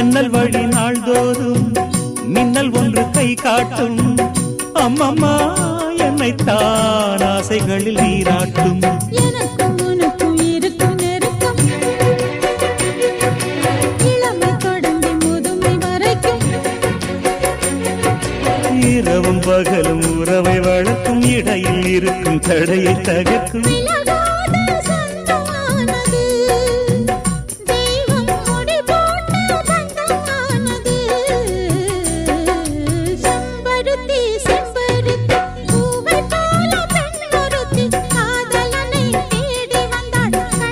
ஜன்னல் வழி நாள்தோறும் மின்னல் ஒன்று கை காட்டும். அம்மம்மா என்னைத்தான் ஆசைகளில் நீராட்டும். எனக்கும் உனக்கும் இருக்கும் நெருக்கம் இளமை தொடங்கி முதுமை வரைக்கும். இரவும் பகலும் உறவை வளர்க்கும், இடையில் இருக்கும் தடையை தகர்க்கும்.